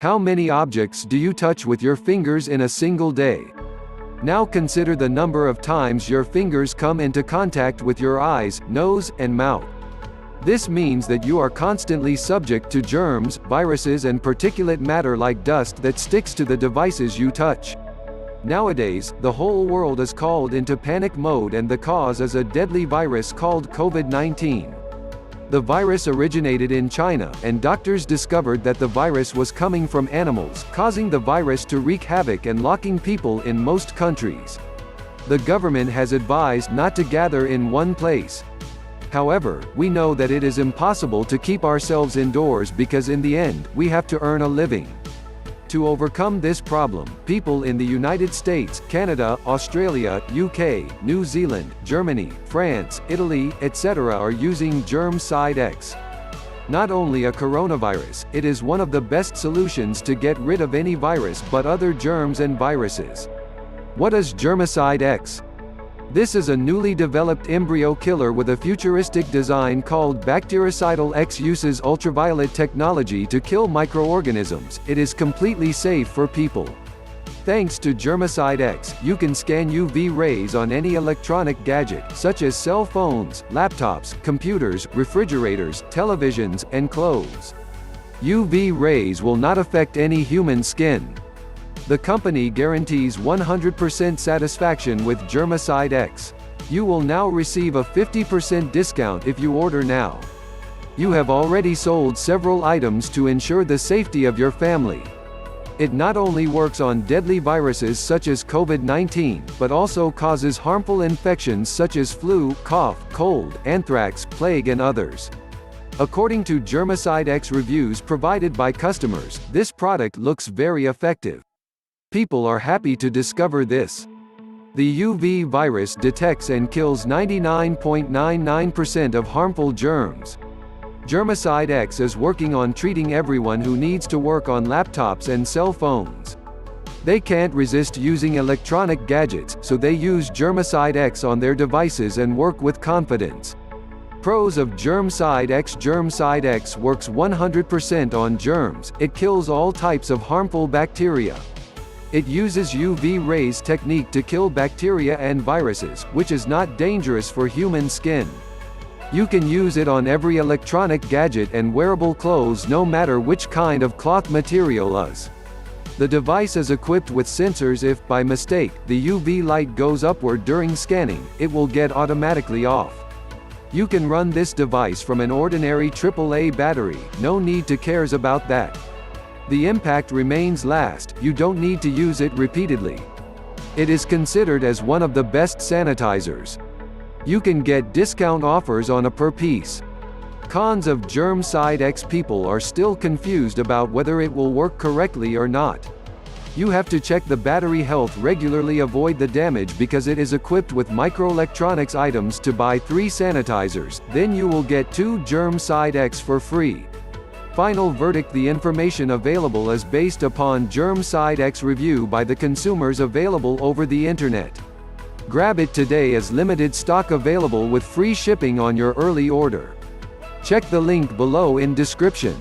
How many objects do you touch with your fingers in a single day? Now consider the number of times your fingers come into contact with your eyes, nose, and mouth. This means that you are constantly subject to germs, viruses, and particulate matter like dust that sticks to the devices you touch. Nowadays, the whole world is called into panic mode, and the cause is a deadly virus called COVID-19. The virus originated in China, and doctors discovered that the virus was coming from animals, causing the virus to wreak havoc and locking people in most countries. The government has advised not to gather in one place. However, we know that it is impossible to keep ourselves indoors because in the end, we have to earn a living. To overcome this problem, people in the United States, Canada, Australia, UK, New Zealand, Germany, France, Italy, etc. are using GermCide X. Not only a coronavirus, it is one of the best solutions to get rid of any virus but other germs and viruses. What is GermCide X? This is a newly developed embryo killer with a futuristic design called Bactericidal X. Uses ultraviolet technology to kill microorganisms. It is completely safe for people. Thanks to GermCide X, you can scan UV rays on any electronic gadget, such as cell phones, laptops, computers, refrigerators, televisions, and clothes. UV rays will not affect any human skin. The company guarantees 100% satisfaction with GermCide X. You will now receive a 50% discount if you order now. You have already sold several items to ensure the safety of your family. It not only works on deadly viruses such as COVID-19, but also causes harmful infections such as flu, cough, cold, anthrax, plague, and others. According to GermCide X reviews provided by customers, this product looks very effective. People are happy to this. The UV virus detects and kills 99.99% of harmful germs. GermCide X is working on treating everyone who needs to work on laptops and cell phones. They can't resist using electronic gadgets, so they use GermCide X on their devices and work with confidence. Pros of GermCide X. GermCide X works 100% on germs. It kills all types of harmful bacteria. It uses UV rays technique to kill bacteria and viruses, which is not dangerous for human skin. You can use it on every electronic gadget and wearable clothes no matter which kind of cloth material is. The device is equipped with sensors. If, by mistake, the UV light goes upward during scanning, it will get automatically off. You can run this device from an ordinary AAA battery, no need to cares about that. The impact remains last, you don't need to use it repeatedly. It is considered as one of the best sanitizers. You can get discount offers on a per piece. Cons of GermCide X. People are still confused about whether it will work correctly or not. You have to check the battery health regularly. Avoid the damage because it is equipped with microelectronics items. To buy 3 sanitizers, then you will get 2 GermCide X for free. Final verdict: the information available is based upon GermCide X review by the consumers available over the internet. Grab it today as limited stock available with free shipping on your early order. Check the link below in description.